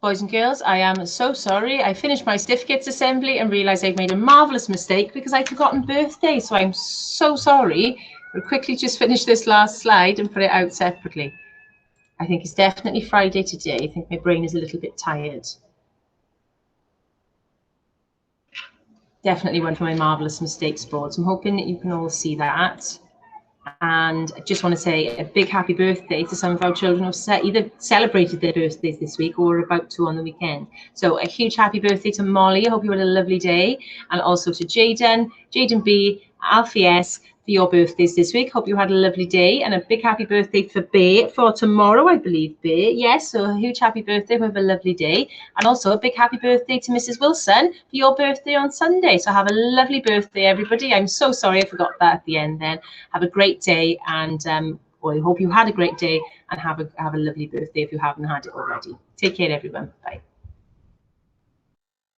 Boys and girls, I am so sorry. I finished my certificates assembly and realised I've made a marvellous mistake because I'd forgotten birthday. So I'm so sorry. We'll quickly just finish this last slide and put it out separately. I think it's definitely Friday today. I think my brain is a little bit tired. Definitely one for my marvellous mistakes boards. I'm hoping that you can all see that. And I just want to say a big happy birthday to some of our children who've either celebrated their birthdays this week or are about to on the weekend. So a huge happy birthday to Molly. I hope you had a lovely day. And also to Jaden B, Alfie S, for your birthdays this week. Hope you had a lovely day. And a big happy birthday for Bear for tomorrow, I believe, Bear. Yes, so a huge happy birthday. Have a lovely day. And also a big happy birthday to Mrs. Wilson for your birthday on Sunday. So have a lovely birthday, everybody. I'm so sorry I forgot that at the end then. Have a great day, and I hope you had a great day, and have a lovely birthday if you haven't had it already. Take care, everyone. Bye.